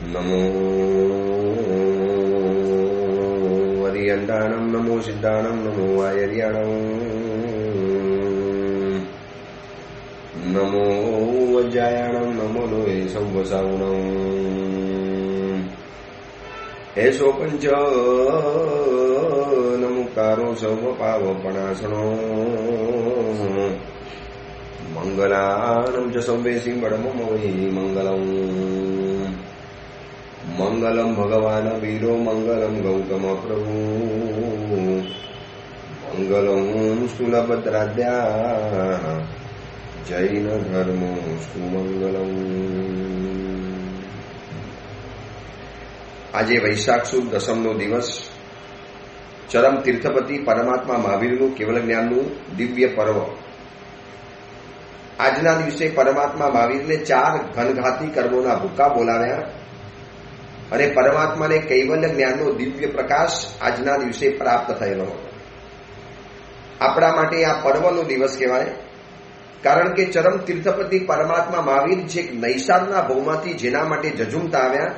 નમો હરિયંડાણમ, નમો સિદ્ધાણમ, નમો આયર્યાણમ, નમો વજ્જાયાણમ, નમો લોહે સૌવસાવણમ. એસો પંચ નમુકારો સૌ પાવપણાસણો મંગલાનમ ચ સૌવેસી બળમમ વૈ મંગલમ. મંગલમ ભગવાન વીરો, મંગલમ ગૌતમ પ્રભુ, મંગલમ સ્થૂલભદ્રાદ્યા જૈન ધર્મો સુમંગલમ. આજે વૈશાખ સુદ દસમનો દિવસ, ચરમ તીર્થપતિ પરમાત્મા મહાવીરનું કેવલ જ્ઞાનનું દિવ્ય પર્વ. આજના દિવસે પરમાત્મા મહાવીરને 4 ઘનઘાતી કર્મોના ભૂકા બોલાવ્યા અને પરમાત્માને કૈવલ્ય જ્ઞાનનો દિવ્ય પ્રકાશ આજના દિવસે પ્રાપ્ત થયેલો હતો. આપણા માટે આ પર્વનો દિવસ કહેવાય, કારણ કે ચરમ તીર્થપતિ પરમાત્મા મહાવીર જે નૈષાદના ભવમાંથી જેના માટે જજુમતા આવ્યા,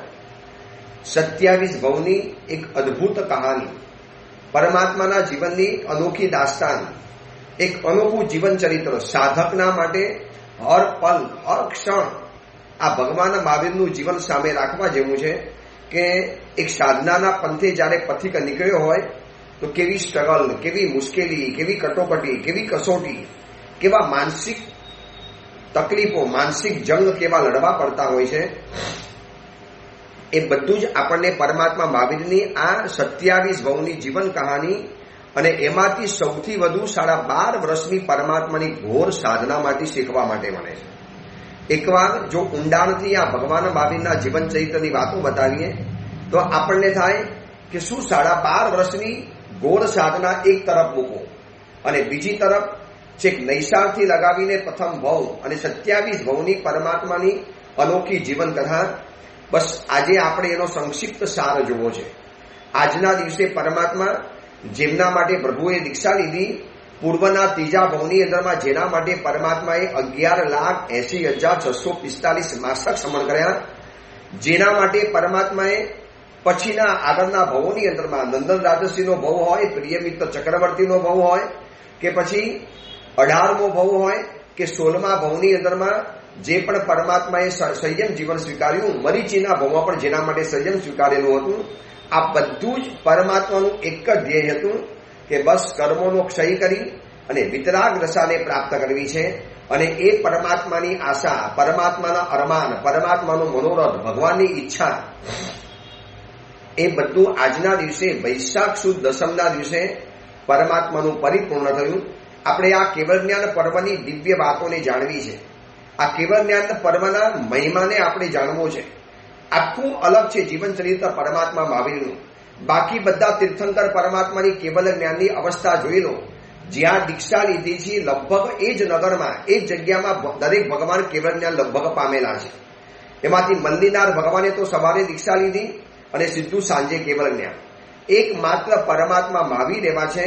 27 ભવની એક અદ્ભુત કહાની, પરમાત્માના જીવનની અનોખી દાસ્તાન, એક અનોખું જીવન ચરિત્ર સાધકના માટે હર પલ હર ક્ષણ આ ભગવાન મહાવીરનું જીવન સામે રાખવા જેવું છે. કે એક સાધનાના પંથે જ્યારે પથિક નીકળ્યો હોય તો કેવી સ્ટ્રગલ, કેવી મુશ્કેલી, કેવી કટોકટી, કેવી કસોટી, કેવા માનસિક તકલીફો, માનસિક જંગ કેવા લડવા પડતા હોય છે. એ બધું જ આપણને પરમાત્મા મહાવીરની આ 27 ભવની જીવન કહાની અને એમાંથી સૌથી વધુ 12.5 વર્ષની પરમાત્માની ઘોર સાધનામાંથી શીખવા માટે મળે છે. એકવાર જો ઊંડાણથી આ ભગવાન મહાવીરના જીવન ચરિત્રની વાતો બતાવીએ તો આપણને થાય કે શું 12.5 વર્ષની ઘોર સાધના એક તરફ મૂકો અને બીજી તરફ છેક નૈષાદથી લગાવીને પ્રથમ ભવ અને 27 ભવની પરમાત્માની અનોખી જીવન કથા. બસ આજે આપણે એનો સંક્ષિપ્ત સાર જોવો છે. આજના દિવસે પરમાત્મા જેમના માટે પ્રભુએ દીક્ષા લીધી, પૂર્વના 3જા ભવની અંદરમાં જેના માટે પરમાત્માએ 11,80,645 માસક સમર્પણ કર્યા, જેના માટે પરમાત્માએ પછીના આગળના ભવોની અંદરમાં નંદન રાજર્ષિનો ભવ હોય, પ્રિયમિત્ર ચક્રવર્તીનો ભવ હોય કે પછી 18મો ભવ હોય કે 16મા ભવની અંદરમાં જે પણ પરમાત્માએ સંયમ જીવન સ્વીકાર્યું, મરીચીના ભવમાં પણ જેના માટે સંયમ સ્વીકારેલું હતું, આ બધું જ પરમાત્માનું એક જ ધ્યેય હતું કે બસ કર્મોનો ક્ષય કરી અને વિતરાગ રસાને પ્રાપ્ત કરવી છે. અને એ પરમાત્માની આશા, પરમાત્માના અરમાન, પરમાત્માનો મનોરથ, ભગવાનની ઈચ્છા, એ બધું આજના દિવસે વૈશાખ સુદ દસમના દિવસે પરમાત્માનું પરિપૂર્ણ થયું. આપણે આ કેવળ જ્ઞાન પર્વની દિવ્ય વાતોને જાણવી છે. આ કેવળ જ્ઞાન પર્વના મહિમાને આપણે જાણવો છે. આખું અલગ છે જીવન ચરિત્ર પરમાત્મા મહાવીરનું. બાકી બધા તીર્થંકર પરમાત્માની કેવલ જ્ઞાનની અવસ્થા જોઈ લો. જ્યાં દીક્ષા લીધી છે લગભગ એ જ નગરમાં, એ જ જગ્યામાં દરેક ભગવાન કેવળ જ્ઞાન લગભગ પામેલા છે. એમાંથી મલ્લીનાર ભગવાને તો સવારે દીક્ષા લીધી અને સીધું સાંજે કેવળ જ્ઞાન. એકમાત્ર પરમાત્મા મહાવીર એવા છે,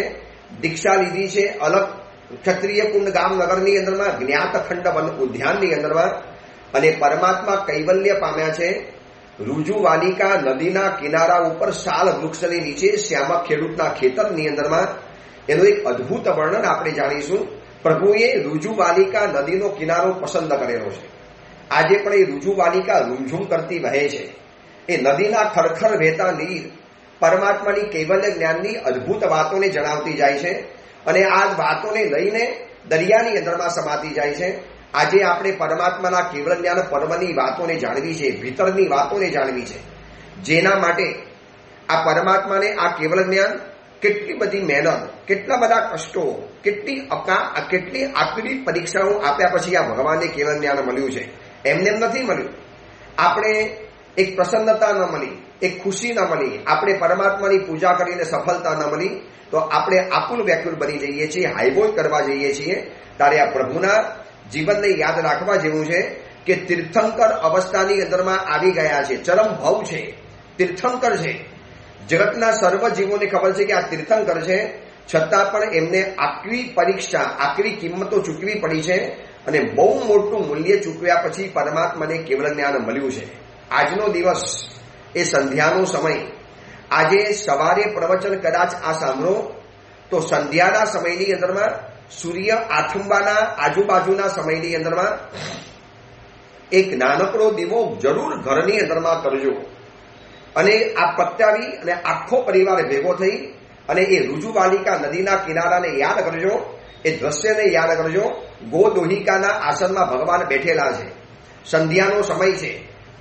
દીક્ષા લીધી છે અલગ ક્ષત્રિય કુંડ ગામ નગરની અંદરમાં, જ્ઞાતખંડ વન ઉદ્યાનની અંદરમાં, અને પરમાત્મા કૈવલ્ય પામ્યા છે રુજુવાલિકા નદીના કિનારા ઉપર સાલ વૃક્ષની નીચે શ્યામા ખેડૂતના ખેતરની અંદરમાં. એનું એક અદ્ભુત વર્ણન આપણે જાણીશું. પ્રભુએ રુજુવાલિકા નદીનો કિનારો પસંદ કરેલો છે. આજે પણ એ રુજુવાલિકા રૂમઝૂમ કરતી વહે છે. એ નદીના ખરખર વહેતા નીર પરમાત્માની કૈવલ્ય જ્ઞાનની અદ્ભુત વાતોને જણાવતી જાય છે અને આ વાતોને લઈને દરિયાની અંદરમાં સમાતી જાય છે. આજે આપણે પરમાત્માના કેવળ જ્ઞાન પર્વની વાતોને જાણવી છે, ભીતરની વાતોને જાણવી છે, જેના માટે આ પરમાત્માને આ કેવળ જ્ઞાન કેટલી બધી મહેનત, કેટલા બધા કષ્ટો, કેટલી આકરી પરીક્ષાઓ આપ્યા પછી આ ભગવાનને કેવળ જ્ઞાન મળ્યું છે. એમને નથી મળ્યું. આપણે એક પ્રસન્નતા ન મળી, એક ખુશી ન મળી, આપણે પરમાત્માની પૂજા કરીને સફળતા ન મળી તો આપણે આકુલ વ્યાકુલ બની જઈએ છીએ, હાઈબોય કરવા જઈએ છીએ. ત્યારે આ પ્રભુના જીવનને યાદ રાખવા જેવું છે કે તીર્થંકર અવસ્થાની અંદરમાં આવી ગયા છે. ચરમ ભવ છે, તીર્થંકર છે. જગતના સર્વ જીવોને ખબર છે કે આ તીર્થંકર છે, છતાં પણ એમને આકરી પરીક્ષા, આકરી કિંમતો ચૂકવી પડી છે અને બહુ મોટું મૂલ્ય ચૂકવ્યા પછી પરમાત્માને કેવળ જ્ઞાન મળ્યું છે. આજનો દિવસ એ સંધ્યાનો સમય. આજે સવારે પ્રવચન કદાચ આ સાંભળો તો સંધ્યાના સમયની અંદરમાં સૂર્ય આથમવાના આજુબાજુના સમયની અંદરમાં એક નાનકડો દીવો જરૂર ઘરની અંદરમાં કરજો અને આ પ્રગટાવી અને આખો પરિવાર ભેગો થઈ અને એ ઋજુવાલિકા નદીના કિનારાને યાદ કરજો, એ દ્રશ્યને યાદ કરજો. ગોદોહિકાના આસનમાં ભગવાન બેઠેલા છે. સંધ્યાનો સમય છે.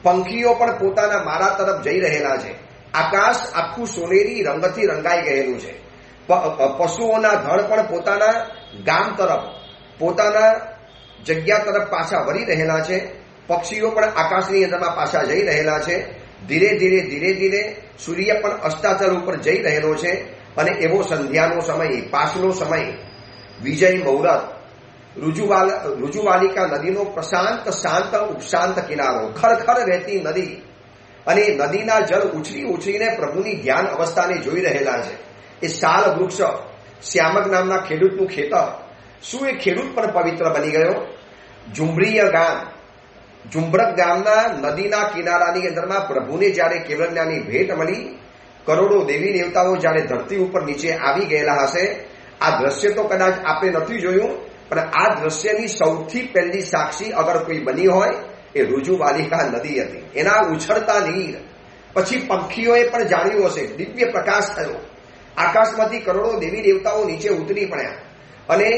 પંખીઓ પણ પોતાના મારા તરફ જઈ રહેલા છે. આકાશ આખું સોનેરી રંગથી રંગાઈ ગયેલું છે. પશુઓના ધળ પણ પોતાના ગામ તરફ, પોતાના જગ્યા તરફ પાછા વળી રહેલા છે. પક્ષીઓ પણ આકાશની અંદરમાં પાછા જઈ રહેલા છે. ધીરે ધીરે ધીરે ધીરે સૂર્ય પણ અસ્તાચલ ઉપર જઈ રહેલો છે. અને એવો સંધ્યાનો સમય, પાછલો સમય, વિજય મુહૂર્ત, ઋજુવાલિકા નદીનો પ્રશાંત શાંત ઉપશાંત કિનારો, ખરખર રહેતી નદી અને નદીના જળ ઉછળી ઉછળીને પ્રભુની ધ્યાન અવસ્થાને જોઈ રહેલા છે. એ સાલ વૃક્ષ, શ્યામક નામના ખેડૂતનું ખેતર, શું એ ખેડૂત પણ પવિત્ર બની ગયો? ઝુંબરીય ગામ, ઝુંબરક ગામના નદીના કિનારાની અંદરમાં પ્રભુને જ્યારે કેવળ જ્ઞાની ભેટ મળી, કરોડો દેવી દેવતાઓ જ્યારે ધરતી ઉપર નીચે આવી ગયેલા હશે. આ દ્રશ્ય તો કદાચ આપણે નથી જોયું, પણ આ દ્રશ્યની સૌથી પહેલી સાક્ષી અગર કોઈ બની હોય એ ઋજુવાલિકા નદી હતી. એના ઉછળતા નીર પછી પંખીઓએ પણ જાણ્યું હશે. દિવ્ય પ્રકાશ થયો, આકાશમાંથી કરોડો દેવી દેવતાઓ નીચે ઉતરી પડ્યા અને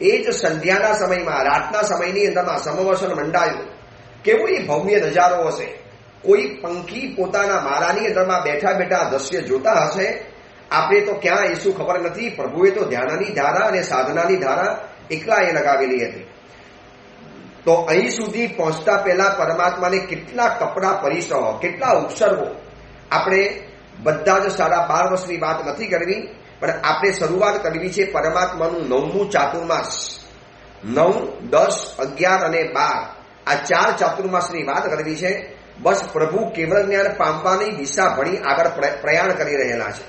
એ જ સંધ્યાના સમયમાં, રાતના સમયની અંદરમાં સમવસન મંડાયું. કેવો એ ભવ્ય નજારો હશે! કોઈ પંખી પોતાના માળાની અંદરમાં બેઠા બેઠા દ્રશ્ય જોતા હશે. આપણે તો ક્યાં એ શું ખબર નથી. પ્રભુએ તો ધ્યાનની ધારા અને સાધનાની ધારા એકલા એ લગાવેલી હતી. તો અહીં સુધી પહોંચતા પહેલા પરમાત્માને કેટલા કપડા પરિસરો, કેટલા ઉપસર્ગો. આપણે બધા જ 12.5 વર્ષની વાત નથી કરવી, પણ આપણે શરૂઆત કરવી છે પરમાત્માનું 9મું ચાતુર્માસ. 9, 10, 11 અને 12 આ 4 ચાતુર્માસની વાત કરવી છે. બસ પ્રભુ કેવળ જ્ઞાન પામવાની દિશા ભણી આગળ પ્રયાણ કરી રહેલા છે.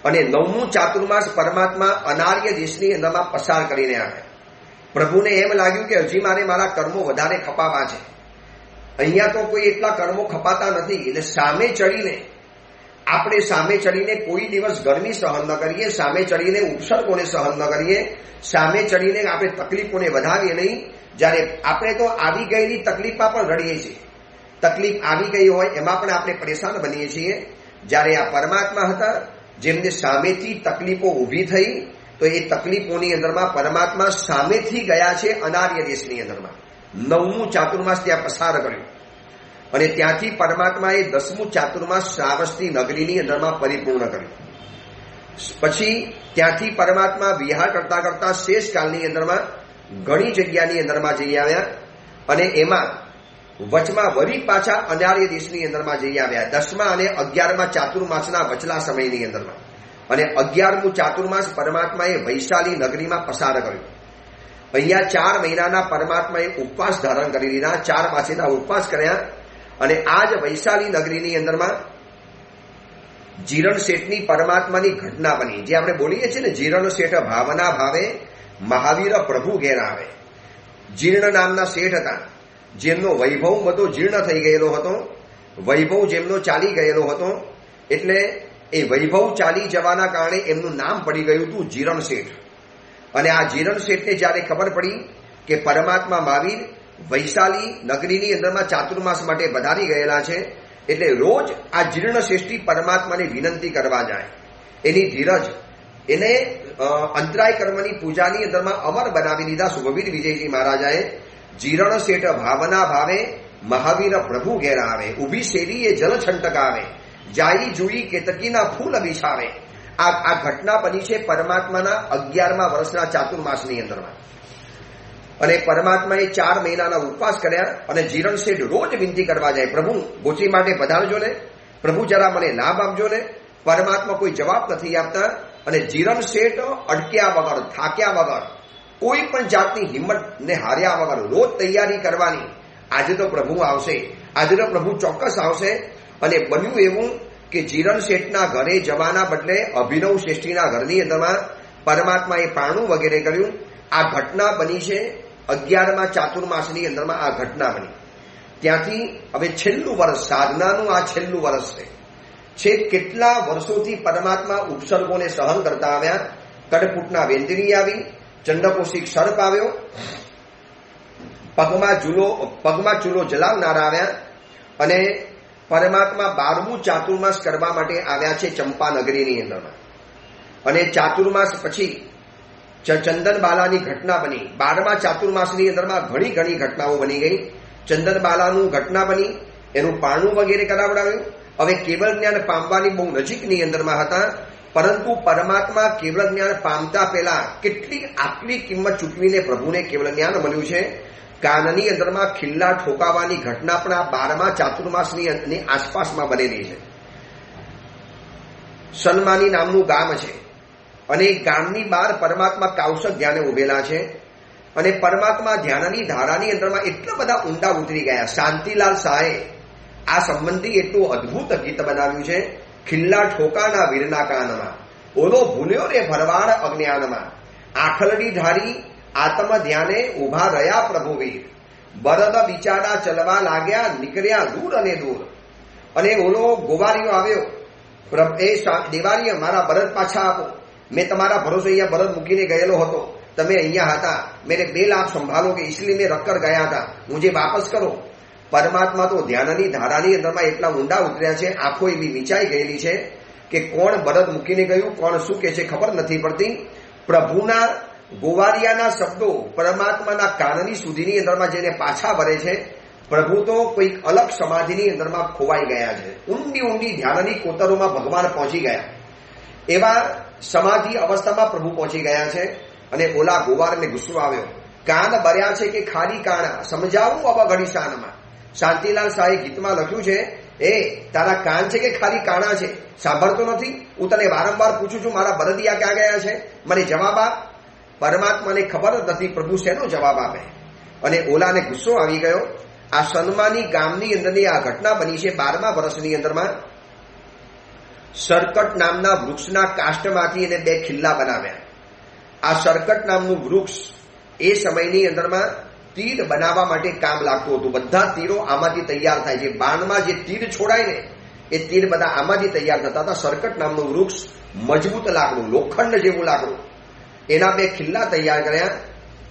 અને 9મું ચાતુર્માસ પરમાત્મા અનાર્ય દેશની અંદરમાં પસાર કરીને આવે. પ્રભુને એમ લાગ્યું કે હજી મારે મારા કર્મો વધારે ખપાવા છે. અહીંયા તો કોઈ એટલા કર્મો ખપાતા નથી. એટલે સામે ચડીને, આપણે સામે ચડીને કોઈ દિવસ ગરમી સહન ન કરીએ, સામે ચડીને ઉપસર્ગોને સહન ન કરીએ, સામે ચડીને આપણે તકલીફોને વધાવીએ નહીં. જ્યારે આપણે તો આવી ગયેલી તકલીફમાં પણ રડીએ છીએ. તકલીફ આવી ગઈ હોય એમાં પણ આપણે પરેશાન બનીએ છીએ. જ્યારે આ પરમાત્મા હતા, જેમને સામેથી તકલીફો ઊભી થઈ, તો એ તકલીફોની અંદરમાં પરમાત્મા સામેથી ગયા છે અનાર્ય દેશની અંદરમાં. 9મું ચાતુર્માસ ત્યાં પસાર કર્યું અને ત્યાંથી પરમાત્માએ 10મું ચાતુર્માસ શ્રાવસ્તી નગરીની અંદરમાં પરિપૂર્ણ કર્યું. પછી ત્યાંથી પરમાત્મા વિહાર કરતા કરતા શેષકાલની અંદરમાં ઘણી જગ્યાની અંદરમાં જઈ આવ્યા અને એમાં વચમાં વળી પાછા અનાર્ય દેશની અંદરમાં જઈ આવ્યા 10મા અને 11મા ચાતુર્માસના વચલા સમયની અંદરમાં. અને 11મું ચાતુર્માસ પરમાત્માએ વૈશાલી નગરીમાં પસાર કર્યું. અહીંયા 4 મહિનાના પરમાત્માએ ઉપવાસ ધારણ કરી લીધા, 4 માસેના ઉપવાસ કર્યા. અને આ જ વૈશાલી નગરીની અંદરમાં જીરણ શેઠની પરમાત્માની ઘટના બની. જે આપણે બોલીએ છીએ ને, જીરણ શેઠ ભાવના ભાવે મહાવીર પ્રભુ ઘેર આવે. જીર્ણ નામના શેઠ હતા, જેમનો વૈભવ બધો જીર્ણ થઈ ગયેલો હતો. વૈભવ જેમનો ચાલી ગયેલો હતો, એટલે એ વૈભવ ચાલી જવાના કારણે એમનું નામ પડી ગયું હતું જીરણ શેઠ. અને આ જીરણ શેઠને જ્યારે ખબર પડી કે પરમાત્મા મહાવીર વૈશાલી નગરીની અંદરમાં ચાતુર્માસ માટે વધારી ગયેલા છે, એટલે રોજ આ જીર્ણ શેઠી પરમાત્માને વિનંતી કરવા જાય. એની ધીરજ, એને અંતરાય કર્મની પૂજાની અંદરમાં અમર બનાવી દીધા સુખવીર વિજયજી મહારાજાએ. જીરણ શેઠ ભાવના ભાવે મહાવીર પ્રભુ ઘેર આવે. ઊભી શેરીએ જલ છંટકાવે, જાઈ જુઈ કેતકીના ફૂલ બિછાવે. આ ઘટના બની છે પરમાત્માના 11મા વર્ષના ચાતુર્માસની અંદરમાં. અને પરમાત્માએ 4 મહિનાના ઉપવાસ કર્યા અને જીરણ શેઠ રોજ વિનંતી કરવા જાય, પ્રભુ ગોચી માટે પધારજો ને, પ્રભુ જરા મને લાભ આપજો ને. પરમાત્મા કોઈ જવાબ નથી આપતા. અને જીરણ શેઠ અટક્યા વગર, થાક્યા વગર, કોઈ પણ જાતની હિંમતને હાર્યા વગર રોજ તૈયારી કરવાની. આજે તો પ્રભુ આવશે, આજે તો પ્રભુ ચોક્કસ આવશે. અને બન્યું એવું કે જીરણ શેઠના ઘરે જવાના બદલે અભિનવ શ્રેષ્ઠીના ઘરની અંદરમાં પરમાત્માએ પારણું વગેરે કર્યું. આ ઘટના બની છે 11મા ચાતુર્માસની અંદરમાં. આ ઘટના બની ત્યાંથી હવે છેલ્લું વર્ષ, સાધનાનું આ છેલ્લું વર્ષ છે. કેટલા વર્ષોથી પરમાત્મા ઉપસર્ગોને સહન કરતા આવ્યા. કડકૂટના વેંદરી આવી, ચંડકોશિક સર્પ આવ્યો, પગમાં ચૂલો જલાવનારા આવ્યા, અને પરમાત્મા 12મું ચાતુર્માસ કરવા માટે આવ્યા છે ચંપા નગરીની અંદરમાં. અને ચાતુર્માસ પછી ચંદનબાલાની ઘટના બની. 12મા ચાતુર્માસની અંદરમાં ઘણી ઘણી ઘટનાઓ બની ગઈ. ચંદનબાલાનું ઘટના બની, એનું પારણું વગેરે કરાવડાવ્યું. હવે કેવળ જ્ઞાન પામવાની બહુ નજીકની અંદરમાં હતા, પરંતુ પરમાત્મા કેવળ જ્ઞાન પામતા પહેલા કેટલી આટલી કિંમત ચૂકવીને પ્રભુને કેવળ જ્ઞાન મળ્યું છે. કાનની અંદરમાં ખિલ્લા ઠોકાવાની ઘટના પણ આ 12મા ચાતુર્માસની આસપાસમાં બનેલી છે. સન્માની નામનું ગામ છે, અને એ ગામની બહાર પરમાત્મા કાૌશક ધ્યાને ઉભેલા છે. અને પરમાત્મા ધ્યાનની ધારાની અંદરમાં એટલા બધા ઊંડા ઉતરી ગયા. શાંતિલાલ શાહે આ સંબંધી એટલું અદભુત ગીત બનાવ્યું છે. ખિલ્લા ઠોકાના વીરના કાનમાં, ઓલો ભૂલ્યો રે ભરવાડ અજ્ઞાનમાં, આખલડી ધારી આત્મ ધ્યાને ઉભા રહ્યા પ્રભુવીર, બરદ બિચારા ચલવા લાગ્યા, નીકળ્યા દૂર અને દૂર. અને ઓલો ગોવારીઓ આવ્યો, એ દેવારીએ મારા બરદ પાછા આપો, મેં તમારા ભરોસે અહીંયા બરદ મૂકીને ગયેલો હતો, તમે અહીંયા હતા, મેને 2 લાખ સંભાળો કે इसलिए મેં રખકર ગયા હતા, મુझे વાપસ કરો. પરમાત્મા તો ધ્યાનની ધારાની અંદરમાં એટલા ઊંડા ઉતર્યા છે, આંખો એવી વિચાઈ ગયેલી છે કે કોણ બરદ મૂકીને ગયું, કોણ શું કે છે ખબર નથી પડતી. પ્રભુના ગોવારિયાના શબ્દો પરમાત્માના કાનની સુધીની અંદરમાં જઈને પાછા વરે છે. પ્રભુ તો કોઈક અલગ સમાધિની અંદરમાં ખોવાઈ ગયા છે. ઊંડી ઊંડી ધ્યાનની કોતરોમાં ભગવાન પહોંચી ગયા, એવા સમાધિ અવસ્થામાં પ્રભુ પહોંચી ગયા છે. અને ઓલા ગોવારને ગુસ્સો આવ્યો, કાન ભર્યા છે કે ખાલી કાણા, સમજાવું હવે ઘડી શાનમાં. શાંતિલાલ શાહે ગીતમાં લખ્યું છે, એ તારા કાન છે કે ખાલી કાણા છે, સાંભળતો નથી? હું તને વારંવાર પૂછું છું, મારા બરદિયા ક્યાં ગયા છે, મને જવાબ આપ. પરમાત્માને ખબર જ નથી પ્રભુ શેનો જવાબ આપે. અને ઓલાને ગુસ્સો આવી ગયો. આ સન્માની ગામની અંદરની આ ઘટના બની છે 12મા વર્ષની અંદરમાં. સરકટ નામના વૃક્ષના કાષ્ટમાંથી એને 2 ખિલ્લા બનાવ્યા. આ સરકટ નામનું વૃક્ષ એ સમયની અંદરમાં તીર બનાવવા માટે કામ લાગતું હતું. બધા તીરો આમાંથી તૈયાર થાય છે. બાણમાં જે તીર છોડાય ને એ તીર બધા આમાંથી તૈયાર થતા હતા. સરકટ નામનું વૃક્ષ, મજબૂત લાકડું, લોખંડ જેવું લાકડું, એના 2 ખિલ્લા તૈયાર કર્યા.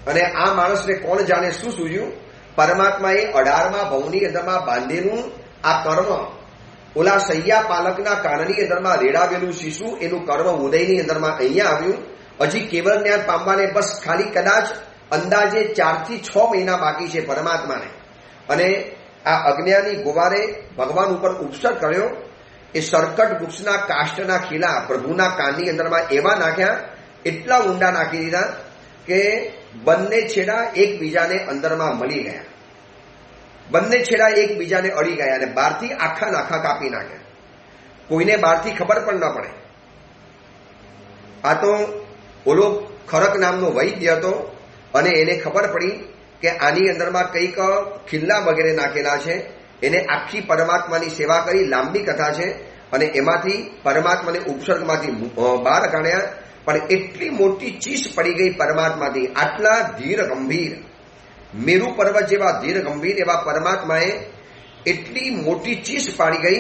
અને આ માણસને કોણ જાણે શું સૂઝ્યું, પરમાત્માએ 18મા ભવની અંદરમાં બાંધેલું આ કર્મ, ઓલા સૈયા પાલકના કાનની અંદરમાં રેડાવેલું શીશુ, એનું કર્મ ઉદયની અંદરમાં અહીંયા આવ્યું. હજી કેવળ જ્ઞાન પામવાને બસ ખાલી કદાચ અંદાજે 4 થી 6 મહિના બાકી છે પરમાત્માને. અને આ અજ્ઞાની ગોવારે ભગવાન ઉપર ઉપસર્ગ કર્યો. એ સરકટ વૃક્ષના કાષ્ટના ખીલા પ્રભુના કાનની અંદરમાં એવા નાખ્યા, એટલા ઊંડા નાખી દીધા કે બંને છેડા એકબીજાને અંદરમાં મળી ગયા. બંને છેડા એકબીજાને અડી ગયા અને બહારથી આખા નાખા કાપી નાખ્યા. કોઈને બહારથી ખબર પણ ન પડે. આ તો ઓલો ખરક નામનો વૈદ્ય હતો, અને એને ખબર પડી કે આની અંદરમાં કંઈક ખિલ્લા વગેરે નાખેલા છે. એને આખી પરમાત્માની સેવા કરી, લાંબી કથા છે. અને એમાંથી પરમાત્માને ઉપસર્ગમાંથી બહાર કાઢ્યા. પણ એટલી મોટી ચીસ પડી ગઈ પરમાત્માથી, આટલા ધીર ગંભીર, મેરુ પર્વત જેવા ધીર ગંભીર એવા પરમાત્માએ એટલી મોટી ચીસ પાડી ગઈ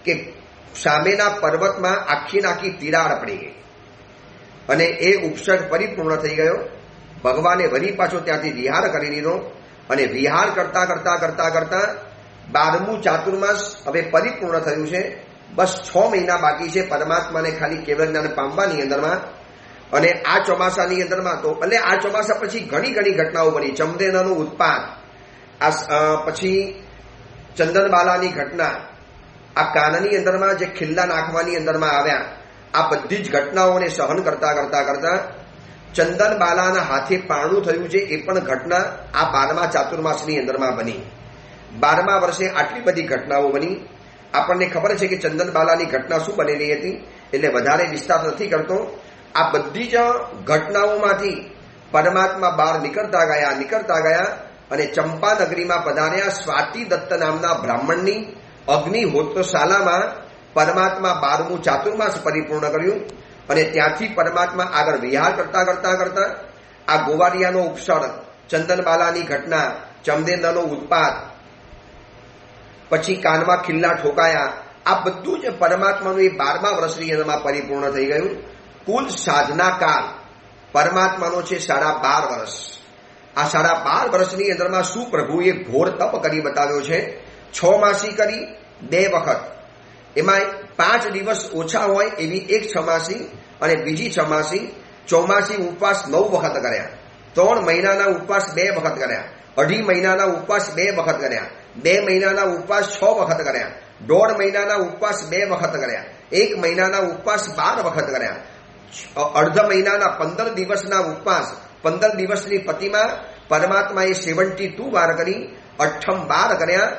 કે સામેના પર્વતમાં આખી તિરાડ પડી ગઈ. અને એ ઉપસર્ગ પરિપૂર્ણ થઈ ગયો. ભગવાને વળી પાછો ત્યાંથી વિહાર કરી લીધો. અને વિહાર કરતા કરતા કરતા કરતા 12મું ચાતુર્માસ હવે પરિપૂર્ણ થયું છે. બસ 6 મહિના બાકી છે પરમાત્માને ખાલી કેવળ જ્ઞાન પામવાની અંદરમાં. અને આ ચોમાસાની અંદરમાં તો એટલે આ ચોમાસા પછી ઘણી ઘણી ઘટનાઓ બની. ચમદેનાનું ઉત્પાદ, પછી ચંદનબાલાની ઘટના, આ કાનની અંદરમાં જે ખિલ્લા નાખવાની અંદરમાં આવ્યા, આ બધી જ ઘટનાઓને સહન કરતા કરતા કરતા ચંદનબાલાના હાથે પારણું થયું છે. એ પણ ઘટના આ 12મા ચાતુર્માસની અંદરમાં બની. 12મા વર્ષે આટલી બધી ઘટનાઓ બની. આપણને ખબર છે કે ચંદનબાલાની ઘટના શું બનેલી હતી, એટલે વધારે વિસ્તાર નથી કરતો. આ બધી જ ઘટનાઓમાંથી પરમાત્મા બહાર નીકળતા ગયા અને ચંપા નગરીમાં પધાર્યા. સ્વાતિ દત્ત નામના બ્રાહ્મણની અગ્નિહોત્રશાલામાં પરમાત્મા 12મું ચાતુર્માસ પરિપૂર્ણ કર્યું. અને ત્યાંથી પરમાત્મા આગળ વિહાર કરતા કરતા કરતા આ ગોવારિયાનો ઉપસર્ગ, ચંદનબાલાની ઘટના, ચમદેન્દ્રનો ઉત્પાદ, પછી કાનમાં ખિલ્લા ઠોકાયા. આ બધું જ પરમાત્માનું એ 12મા વર્ષની અંદરમાં પરિપૂર્ણ થઈ ગયું. કુલ સાધના કાળ પરમાત્માનો છે 12.5 વર્ષ. આ 12.5 વર્ષની અંદરમાં શું પ્રભુએ ઘોર તપ કરી બતાવ્યો છે. 6 માસી કરી 2 વખત, એમાં 5 દિવસ ઓછા હોય એવી એક છમાસી અને બીજી છમાસી. ચોમાસી ઉપવાસ 9 વખત કર્યા. 3 મહિનાના ઉપવાસ 2 વખત કર્યા. 2.5 મહિનાના ઉપવાસ 2 વખત કર્યા. 2 મહિનાના ઉપવાસ 6 વખત કર્યા. 1.5 મહિનાના ઉપવાસ 2 વખત કર્યા. 1 મહિનાના ઉપવાસ 12 વખત કર્યા. અડધા મહિનાના 15 દિવસના ઉપવાસ, 15 દિવસની પતિમાં પરમાત્માએ 72 વાર કરી. 12 કર્યા.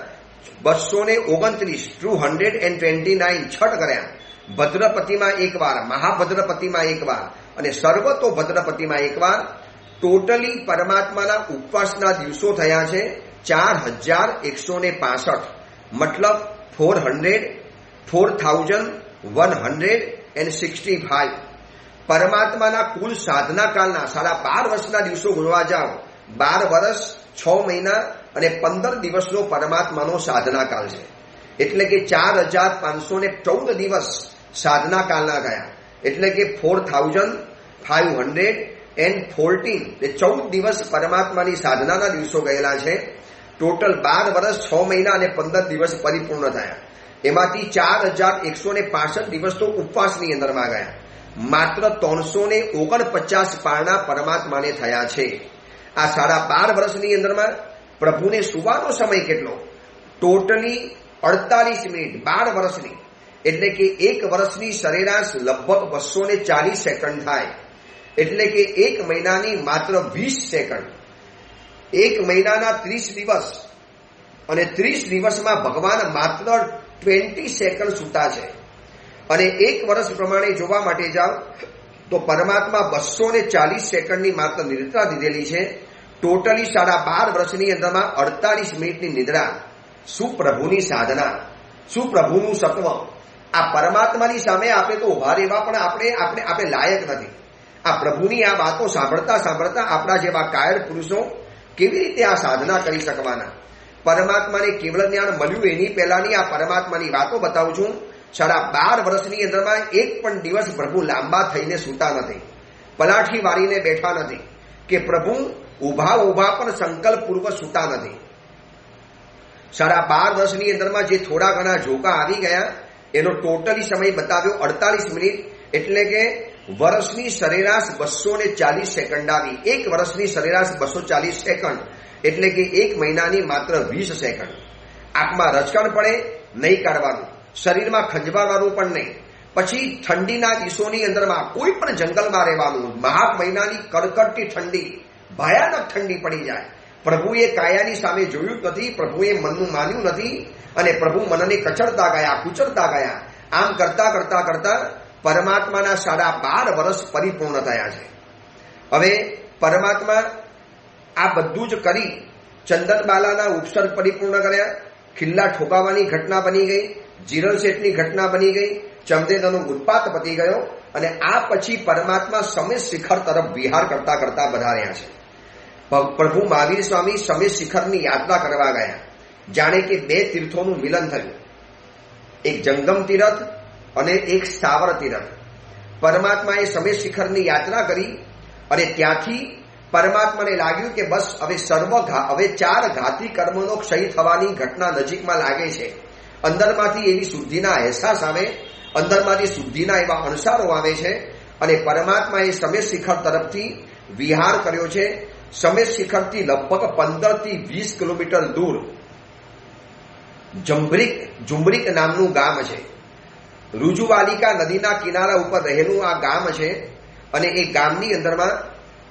229 229 છઠ કર્યા. ભદ્રપતિમાં 1 વાર, મહાભદ્રપતિમાં 1 વાર અને સર્વતો ભદ્રપતિમાં 1 વાર. ટોટલી પરમાત્માના ઉપવાસના દિવસો થયા છે 4165. મતલબ 4165. પરમાત્માના કુલ સાધના કાળના 12.5 વર્ષના દિવસો ગણવા જાઓ, 12 વર્ષ 6 મહિના અને 15 દિવસનો પરમાત્માનો સાધના કાળ છે. એટલે કે 4514 દિવસ સાધના કાળના ગયા. એટલે કે 4514 14 દિવસ પરમાત્માની સાધનાના દિવસો ગયેલા છે. ટોટલ 12 વર્ષ 6 મહિના અને 15 દિવસ પરિપૂર્ણ થયા. એમાંથી 4165 દિવસ તો ઉપવાસની અંદરમાં ગયા. માત્ર 349 પારણા પરમાત્માને થયા છે. આ 12.5 વર્ષની અંદરમાં પ્રભુને સુવાનો સમય કેટલો? ટોટલી 48 મિનિટ 12 વર્ષની. એટલે કે 1 વર્ષની સરેરાશ લગભગ 240 સેકન્ડ થાય. એટલે કે 1 મહિનાની માત્ર 20 સેકન્ડ. 1 મહિનાના 30 દિવસ અને 30 દિવસમાં ભગવાન માત્ર 20 સેકન્ડ સૂતા છે. અને 1 વર્ષ પ્રમાણે જોવા માટે જાઓ તો પરમાત્મા 240 સેકન્ડની માત્ર નિદ્રા દીધેલી છે. ટોટલી 12.5 વર્ષની અંદરમાં 48 મિનિટની નિદ્રા. શું પ્રભુની સાધના, શું પ્રભુનું સત્વ. આ પરમાત્માની સામે આપણે તો ઉભા રહેવા પણ આપણે લાયક નથી. આ પ્રભુની આ વાતો સાંભળતા સાંભળતા આપણા જેવા કાયર પુરુષો કેવી રીતે આ સાધના કરી શકવાના? પરમાત્માને કેવળ જ્ઞાન મળ્યું એની પહેલાની આ પરમાત્માની વાતો બતાવું છું. 12.5 વર્ષની અંદરમાં એક પણ દિવસ પ્રભુ લાંબા થઈને સૂતા નથી, પલાઠી વાળીને બેઠા નથી, કે પ્રભુ ઊભા પણ સંકલ્પપૂર્વક સૂતા નથી. 12.5 વર્ષની અંદરમાં જે થોડા ઘણા ઝોકા આવી ગયા એનો ટોટલી સમય બતાવ્યો 48 મિનિટ. એટલે કે વર્ષની સરેરાશ 240 સેકન્ડ આવી. 1 વર્ષની સરેરાશ 240 સેકન્ડ એટલે કે 1 મહિનાની માત્ર 20 સેકન્ડ. આંખમાં રચકણ પડે નહીં કાઢવાનું, શરીરમાં ખંજવાળવાનું પણ નહીં. પછી ઠંડીના દિવસોની અંદરમાં કોઈ પણ જંગલમાં રહેવાનું. મહા મહિનાની કડકડતી ઠંડી, ભયાનક ઠંડી પડી જાય. પ્રભુએ કાયાની સામે જોયું નથી, પ્રભુએ મનનું માન્યું નથી અને પ્રભુ મનને કચડતા ગયા, કુચડતા ગયા. આમ કરતા કરતા કરતા પરમાત્માના 12.5 વર્ષ પરિપૂર્ણ થયા છે. હવે પરમાત્મા આ બધું જ કરી ચંદનબાલાના ઉપસર્ગ પરિપૂર્ણ કર્યા. ખિલ્લા ઠોકાવાની ઘટના બની ગઈ, જીરલ શેઠની ઘટના બની ગઈ, ચમદેદાનો ઉત્પાત પતી ગયો અને આ પછી પરમાત્મા સમેત શિખર તરફ વિહાર કરતા કરતા વધાર્યા છે. પ્રભુ મહાવીર સ્વામી સમેત શિખરની યાત્રા કરવા ગયા. જાણે કે 2 તીર્થોનું મિલન થયું, એક જંગમ તીર્થ અને એક સ્થાવર તીર્થ. પરમાત્માએ સમેત શિખરની યાત્રા કરી અને ત્યાંથી પરમાત્માને લાગ્યું કે બસ હવે 4 ઘાતી કર્મોનો ક્ષય થવાની ઘટના નજીકમાં લાગે છે. અંદરમાંથી એવી શુદ્ધિના અહેસાસ આવે, અંદરમાંથી શુદ્ધિના એવા અણસારો આવે છે અને પરમાત્માએ સમેત શિખર તરફથી વિહાર કર્યો છે. સમેત શિખરથી લગભગ 15 થી 20 કિલોમીટર દૂર ઝુંબરીક નામનું ગામ છે. રુજુવાલિકા નદીના કિનારા ઉપર રહેલું આ ગામ છે અને એ ગામની અંદરમાં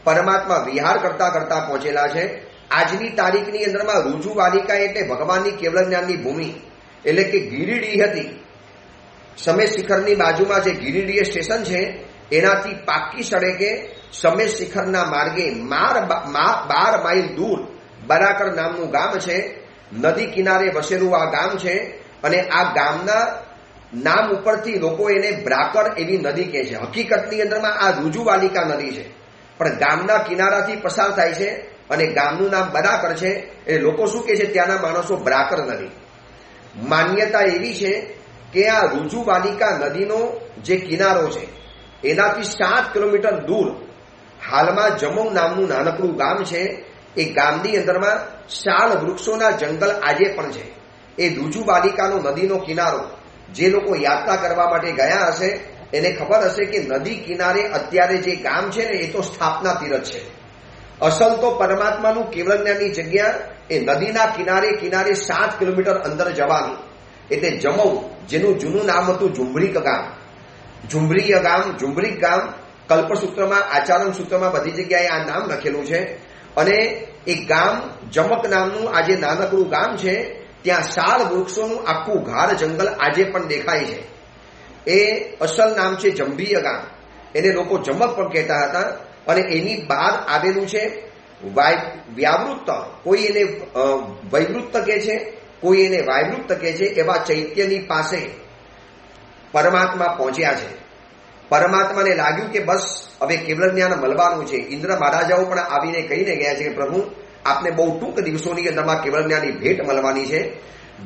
પરમાત્મા વિહાર કરતા કરતા પહોંચેલા છે. આજની તારીખની અંદરમાં રુજુવાલિકા એટલે ભગવાનની કેવળ જ્ઞાનની ભૂમિ, એટલે કે ગિરિડીહ હતી. સમેત શિખરની બાજુમાં જે ગિરિડીહ સ્ટેશન છે એનાથી પાકી સડકે સમેત શિખરના માર્ગે 12 માઇલ દૂર બરાકર નામનું ગામ છે. નદી કિનારે વસેલું આ ગામ છે અને આ ગામના નામ ઉપરથી લોકો એને બ્રાકર એવી નદી કહે છે. હકીકતની અંદરમાં આ રુજુવાલિકા નદી છે પણ ગામના કિનારાથી પસાર થાય છે અને ગામનું નામ બરાકર છે. એ લોકો શું કહે છે, ત્યાંના માણસો બ્રાકર નદી. માન્યતા એવી છે કે આ રુજુવાલિકા નદીનો જે કિનારો છે એનાથી 7 કિલોમીટર દૂર હાલમાં જમૌ નામનું નાનકડું ગામ છે. એ ગામની અંદરમાં શાલ વૃક્ષોના જંગલ આજે પણ છે. એ રુજુવાલિકાનો નદીનો કિનારો જે લોકો યાત્રા કરવા માટે ગયા હશે એને ખબર હશે કે નદી કિનારે અત્યારે જે ગામ છે ને એ તો સ્થાપના તીરથ છે. અસલ તો પરમાત્માનું કેવળ જ્ઞાનની જગ્યા એ નદીના કિનારે કિનારે 7 કિલોમીટર અંદર જવાનું. એટલે જમૌ, જેનું જૂનું નામ હતું ઝુંબરીક ગામ, ઝુંબરીક ગામ કલ્પસૂત્રમાં, આચારણ સૂત્રમાં બધી જગ્યાએ આ નામ લખેલું છે. અને એ ગામ જમક નામનું આ જે નાનકડું ગામ છે ત્યાં શાલ વૃક્ષોનું આખું ગાઢ જંગલ આજે પણ દેખાય છે. એ અસલ નામ છે જંબીય ગામ. એને લોકો જમક પણ કહેતા હતા. અને એની બહાર આવેલું છે વ્યાવૃત્ત, કોઈ એને વૈવૃત્ત કહે છે, કોઈ એને વાયવૃત્ત કહે છે, એવા ચૈત્યની પાસે પરમાત્મા પહોંચ્યા છે. પરમાત્માને લાગ્યું કે બસ હવે કેવળ જ્ઞાન મળવાનું છે. ઇન્દ્ર મહારાજાઓ પણ આવીને કહીને ગયા છે કે પ્રભુ આપને બહુ ટૂંક દિવસોની અંદરમાં કેવળ જ્ઞાનની ભેટ મળવાની છે.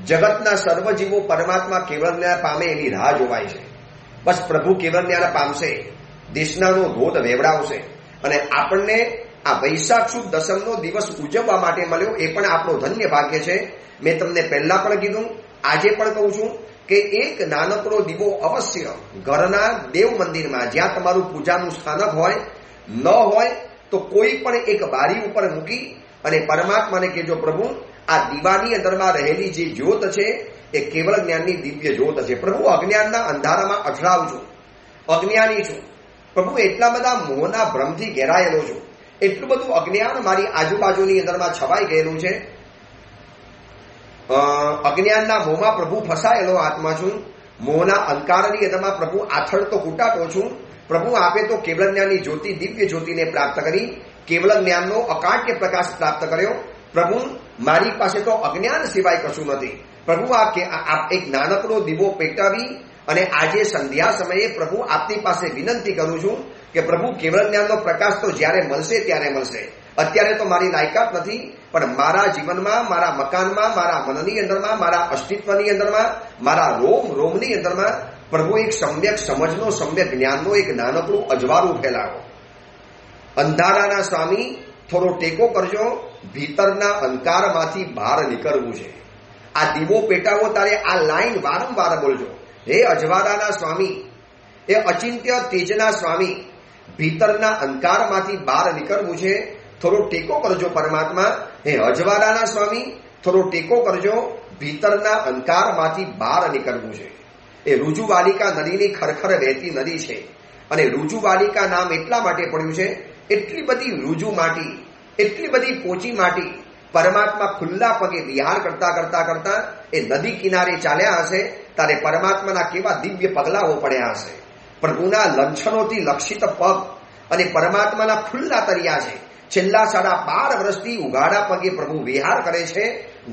જગતના સર્વ જીવો પરમાત્મા કેવળ જ્ઞાન પામે એની રાહ જોવાય છે. બસ પ્રભુ કેવળ જ્ઞાન પામશે, દેશનાનો ધોધ વેવડાવશે. અને આપણને આ વૈશાખ સુદ દસમનો દિવસ ઉજવવા માટે મળ્યો એ પણ આપણો ધન્ય ભાગ્ય છે. મેં તમને પહેલા પણ કીધું, આજે પણ કહું છું કે એક નાનકડો દીવો અવશ્ય ઘરના દેવ મંદિરમાં, જ્યાં તમારું પૂજાનું સ્થાનક હોય, ન હોય તો કોઈ પણ એક બારી ઉપર મૂકી અને પરમાત્માને કહેજો પ્રભુ આ દીવાની અંદરમાં રહેલી જે જ્યોત છે એ કેવળ જ્ઞાનની દિવ્ય જ્યોત છે. પ્રભુ અજ્ઞાનના અંધારામાં અથડાવું છું, અજ્ઞાની છું પ્રભુ, એટલા બધા મોહના ભ્રમથી ઘેરાયેલો છું, એટલું બધું અજ્ઞાન મારી આજુબાજુની અંદરમાં છવાઈ ગયેલું છે. અજ્ઞાનના મોહમાં પ્રભુ ફસાયેલો આત્મા છું. મોહના અંધકારની અંદરમાં પ્રભુ આથડતો કૂટાતો છું. પ્રભુ આપે તો કેવળ જ્ઞાનની જ્યોતિ, દિવ્ય જ્યોતિને પ્રાપ્ત કરી, કેવળ જ્ઞાનનો અકાટ્ય પ્રકાશ પ્રાપ્ત કર્યો. પ્રભુ મારી પાસે તો અજ્ઞાન સિવાય કશું નથી. પ્રભુ આપ એક નાનકડો દીવો પેટાવી અને આજે સંધ્યા સમયે પ્રભુ આપની પાસે વિનંતી કરું છું કે પ્રભુ કેવળ જ્ઞાનનો પ્રકાશ તો જ્યારે મળશે ત્યારે મળશે. અત્યારે તો મારી લાયકાત નથી, પણ મારા જીવનમાં, મારા મકાનમાં, મારા મનની અંદરમાં, મારા અસ્તિત્વની અંદરમાં, મારા રોમની અંદરમાં પ્રભુ એક સમ્યક સમજનો, સમ્યક જ્ઞાનનો એક નાનકડું અજવાળું ફેલાવો. અંધારાના સ્વામી થોડો ટેકો કરજો, ભીતરના અંધકારમાંથી બહાર નીકળવું છે. આ દીવો પેટાવો તારે આ લાઈન વારંવાર બોલજો. હે અજવાળાના સ્વામી, એ અચિંત્ય તેજના સ્વામી, ભીતરના અંધકારમાંથી બહાર નીકળવું છે, થોડો ટેકો કરજો પરમાત્મા. હે અજવાળાના સ્વામી, થોડો ટેકો કરજો, ભીતરના અંધકારમાંથી બહાર નીકળવું છે. એ રુજુવાલિકા નદીની ખરખર વહેતી નદી છે. અને રુજુવાલિકા નામ એટલા માટે પડ્યું છે, એટલી બધી રુજુ માટી, એટલી બધી પોચી માટી, પરમાત્મા ખુલ્લા પગે વિહાર કરતા કરતા કરતા એ નદી કિનારે ચાલ્યા હશે ત્યારે પરમાત્માના કેવા દિવ્ય પગલાઓ પડ્યા હશે. પ્રભુના લંછનોથી લક્ષિત પગ અને પરમાત્માના ખુલ્લા તરિયા છે. છેલ્લા 12.5 વર્ષથી ઉઘાડા પગે પ્રભુ વિહાર કરે છે.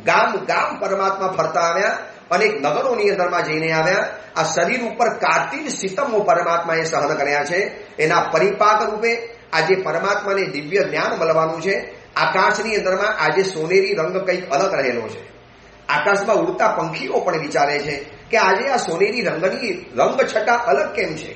ગામ ગામ પરમાત્મા ફરતા આવ્યા, અનેક નગરોની અંદરમાં જઈને આવ્યા. આ શરીર ઉપર કાતિલ સિતમો પરમાત્માએ સહન કર્યા છે. એના પરિપાક રૂપે આજે પરમાત્માને દિવ્ય જ્ઞાન મળવાનું છે. આકાશની અંદરમાં આજે સોનેરી રંગ કંઈક અલગ રહેલો છે. આકાશમાં ઉડતા પંખીઓ પણ વિચારે છે કે આજે આ સોનેરી રંગની રંગ છટા અલગ કેમ છે?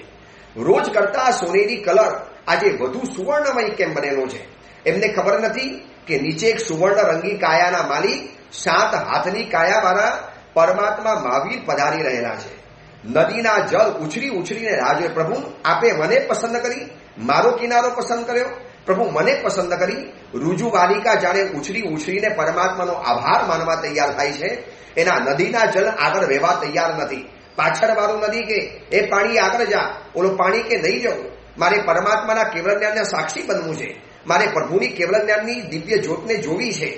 રોજ કરતા આ સોનેરી કલર આજે વધુ સુવર્ણમય કેમ બનેલો છે? એમને ખબર નથી કે નીચે એક સુવર્ણ રંગી કાયાના માલિક, 7 હાથની કાયાવાળા પરમાત્મા મહાવીર પધારી રહેલા છે. નદીના જળ ઉછરીને રાજે પ્રભુ આપે મને પસંદ કરી, મારો કિનારો પસંદ કર્યો. પ્રભુ મને પસંદ કરી. રુજુવાલિકા જાણે ઉછરીને પરમાત્માનો આભાર માનવા તૈયાર થાય છે. એના નદીના જળ આગળ વહેવા તૈયાર નથી. પાછળ વાળું નદી કે એ પાણી આગળ જા, ઓલો પાણી કે નહીં જવું, મારે પરમાત્માના કેવળ જ્ઞાનના સાક્ષી બનવું છે. મારે પ્રભુની કેવળ જ્ઞાનની દિવ્ય જ્યોતને જોવી છે.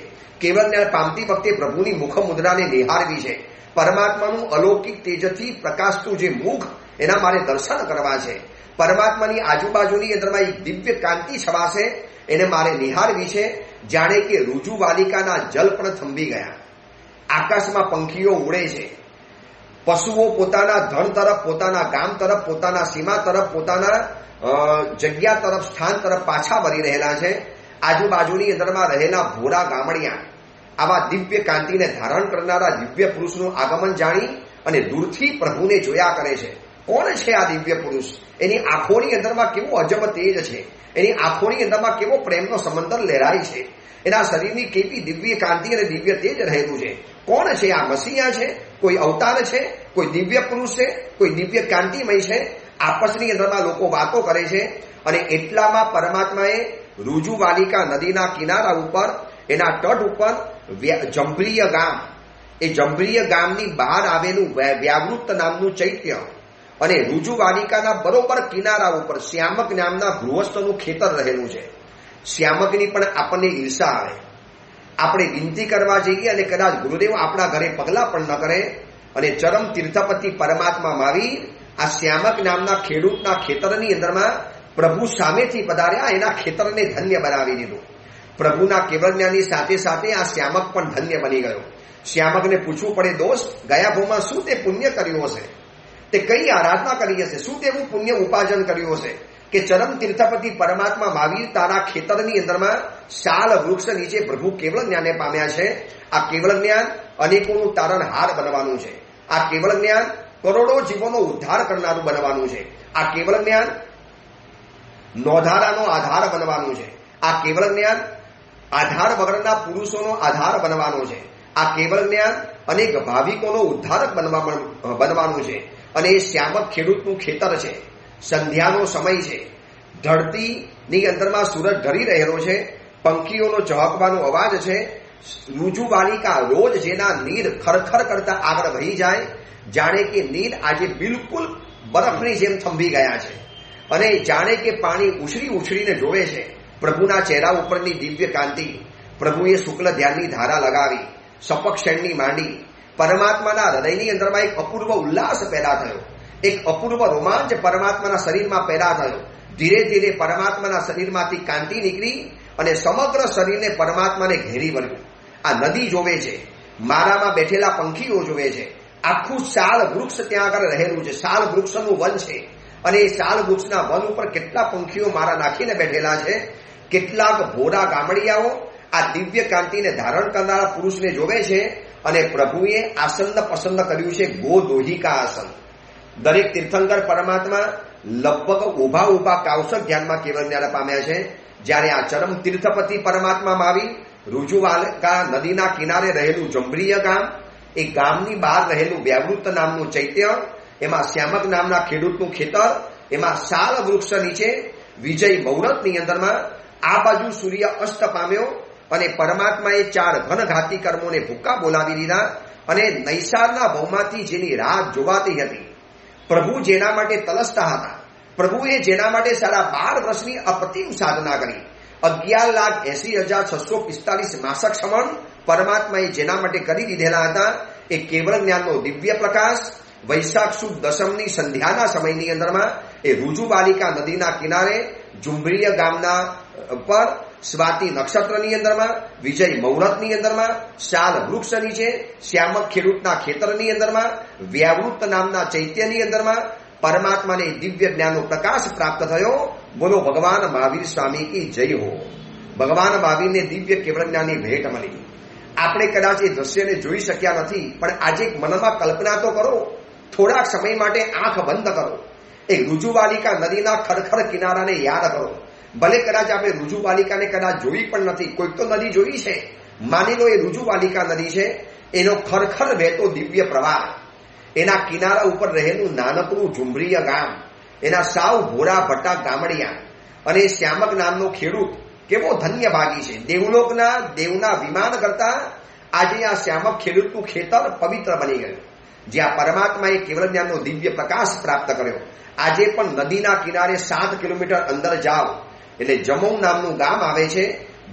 કેવળ જ્ઞાન પામતી વખતે પ્રભુની મુખ મુદ્રાને નિહાળવી છે. પરમાત્માનું અલૌકિક તેજથી પ્રકાશતું જે મુખ, એના મારે દર્શન કરવા છે. પરમાત્માની આજુબાજુની અંદરમાં એક દિવ્ય કાંતિ છવાશે, એને મારે નિહાળવી છે. જાણે કે રુજુવાલિકાના જલ પણ થંભી ગયા, આકાશમાં પંખીઓ ઉડે છે, પશુઓ પોતાના ધન તરફ, પોતાના ગામ તરફ, પોતાના સીમા તરફ, પોતાના જગ્યા તરફ, સ્થાન તરફ પાછા વળી રહેલા છે. આજુબાજુની અંદરમાં રહેલા ભોળા ગામડિયા આવા દિવ્ય કાંતિને ધારણ કરનારા દિવ્ય પુરુષનું આગમન જાણી અને દૂરથી પ્રભુને જોયા કરે છે. કોણ છે આ દિવ્ય પુરુષ? એની આંખોની અંદરમાં કેવો અજબ તેજ છે, એની આંખોની અંદરમાં કેવો પ્રેમનો સમંદર લહેરાય છે, એના શરીરની કેવી દિવ્ય કાંતિ અને દિવ્ય તેજ રહેલું છે. કોણ છે આ? મસીહા છે? કોઈ અવતાર છે? કોઈ દિવ્ય પુરુષ છે? કોઈ દિવ્ય કાંતિમય છે? આપસની અંદરમાં લોકો વાતો કરે છે. અને એટલામાં પરમાત્માએ રુજુવાલિકા નદીના કિનારા ઉપર, એના તટ ઉપર જંભરીય ગામ, એ જંભરીય ગામની બહાર આવેલું વ્યાવૃત્ત નામનું ચૈત્ય અને રુજુવાલિકાના બરોબર કિનારા ઉપર શ્યામક નામના ગૃહસ્થનું ખેતર રહેલું છે. શ્યામકની પણ આપણને ઈર્ષા આવે. આપણે વિનંતી કરવા જઈએ અને કદાચ ગુરુદેવ આપણા ઘરે પગલા પણ ન કરે, અને ચરમ તીર્થપતિ પરમાત્મા મહાવીર આ શ્યામક નામના ખેડૂતના ખેતરની અંદરમાં પ્રભુ સામેથી પધાર્યા, એના ખેતરને ધન્ય બનાવી દીધું. પ્રભુના કેવળજ્ઞાનની સાથે સાથે આ શ્યામક પણ ધન્ય બની ગયો. શ્યામકને પૂછવું પડે, દોસ્ત ગયા ભોમાં શું તે પુણ્ય કર્યું હશે, તે કઈ આરાધના કરી હશે, શું તેવું પુણ્ય ઉપાર્જન કર્યું હશે કે ચરમ તીર્થપતિ પરમાત્મા મહાવીર તારા ખેતરની અંદરમાં શાલ વૃક્ષ નીચે પ્રભુ કેવળ જ્ઞાને પામ્યા છે. આ કેવળ જ્ઞાન અનેકોનું તારણહાર બનવાનું છે. આ કેવળ જ્ઞાન કરોડો જીવોનો ઉદ્ધાર કરનારું બનવાનું છે. આ કેવળ જ્ઞાન નોધારાનો આધાર બનવાનું છે. આ કેવળ જ્ઞાન આધાર વગરના પુરુષોનો આધાર બનવાનો છે. આ કેવળ જ્ઞાન અનેક ભાવિકોનો ઉદ્ધારક બનવાનું છે. અને એ શ્યામક ખેડૂતનું ખેતર છે. સંધ્યાનો સમય છે. ધરતીની અંદરમાં સૂરજ ઢળી રહેલો છે. પંખીઓનો ચહકવાનો અવાજ છે. રુજુવાલિકા રોજ જેના નીર ખરખર કરતા આગળ વહી જાય, જાણે કે નીર આજે બિલકુલ બરફની જેમ થંભી ગયા છે, અને જાણે કે પાણી ઉછળી ઉછળીને જોવે છે પ્રભુના ચહેરા ઉપરની દિવ્ય કાંતિ. પ્રભુએ શુક્લ ધ્યાનની ધારા લગાવી, સપક્ષેણની માંડી. પરમાત્માના હૃદયની અંદરમાં એક અપૂર્વ ઉલ્લાસ પેદા થયો, એક અપૂર્વ રોમાંચ પરમાત્માના શરીરમાં પેદા થયો. ધીરે ધીરે પરમાત્માના શરીરમાંથી કાંતિ નીકળી અને સમગ્ર શરીરને પરમાત્માને ઘેરી વળ્યું. આ નદી જોવે છે, મારામાં બેઠેલા પંખીઓ જોવે છે, આખું શાલ વૃક્ષ ત્યાં આગળ રહેલું છે. શાલ વૃક્ષનું વન છે, અને એ શાલ વૃક્ષના વન ઉપર કેટલા પંખીઓ મારા નાખીને બેઠેલા છે. કેટલાક ભોરા ગામડિયાઓ આ દિવ્ય કાંતિને ધારણ કરનારા પુરુષને જોવે છે. અને પ્રભુએ આસન પસંદ કર્યું છે ગોદોહિકા આસન. દરેક તીર્થંકર પરમાત્મા લગભગ ઉભા ઉભા કાૌશક ધ્યાનમાં કેવળ જ્ઞાન પામ્યા છે. જ્યારે આ ચરમ તીર્થપતિ પરમાત્મા આવી રુજુવાલિકા નદીના કિનારે રહેલું જંભરીય ગામ, એ ગામની બહાર રહેલું વ્યાવૃત્ત નામનું ચૈત્ય, એમાં શ્યામક નામના ખેડૂતનું ખેતર, એમાં શાલ વૃક્ષ નીચે વિજય મુહૂર્તની અંદરમાં આ બાજુ સૂર્ય અસ્ત પામ્યો અને પરમાત્માએ 4 ઘનઘાતી કર્મોને ભૂક્કા બોલાવી દીધા. અને નૈસારના ભવમાંથી જેની રાહ જોવાતી હતી, પ્રભુ જેના માટે તલસતા હતા, પ્રભુએ જેના માટે 12.5 વર્ષની અપતિમ સાધના કરી, 11,80,645 માસક સમણ પરમાત્માએ જેના માટે કરી દીધેલા હતા, એ કેવળ જ્ઞાનનો દિવ્ય પ્રકાશ વૈશાખ સુદ દશમની સંધ્યાના સમયની અંદરમાં એ રુજુવાલિકા નદીના કિનારે જુંભરીય ગામના પર સ્વાતિ નક્ષત્રની અંદરમાં વિજય મુહૂર્તની અંદરમાં શાલ વૃક્ષ નીચે શ્યામક ખેડૂતના ખેતરની અંદરમાં વ્યાવૃત્ત નામના ચૈત્યની અંદરમાં પરમાત્માને દિવ્ય જ્ઞાનનો પ્રકાશ પ્રાપ્ત થયો. બોલો ભગવાન મહાવીર સ્વામી કી જય હો. ભગવાન મહાવીરને દિવ્ય કેવળ જ્ઞાનની ભેટ મળી. આપણે કદાચ એ દ્રશ્યને જોઈ શક્યા નથી, પણ આજે મનમાં કલ્પના તો કરો. થોડાક સમય માટે આંખ બંધ કરો, એ રુજુવાલિકા નદીના ખરખર કિનારાને યાદ કરો. ભલે કદાચ આપણે રુજુવાલિકાને કદાચ જોઈ પણ નથી, કોઈક તો નદી જોઈ છે, માની લો એ રુજુવાલિકા નદી છે, એનો ખરખર વહેતો દિવ્ય પ્રવાહ, એના કિનારા ઉપર રહેલું નાનકડું ઝુંભરીય ગામ, એના સાવ ભોરા ભટ્ટા ગામડિયા અને શ્યામક નામનો ખેડૂત કેવો ધન્ય ભાગી છે. દેવના વિમાન કરતા આજે આ શ્યામક ખેડૂતનું ખેતર પવિત્ર બની ગયું, જ્યાં પરમાત્માએ કેવળ જ્ઞાનનો દિવ્ય પ્રકાશ પ્રાપ્ત કર્યો. આજે પણ નદીના કિનારે 7 કિલોમીટર અંદર જાઓ એટલે જમૌ નામનું ગામ આવે છે.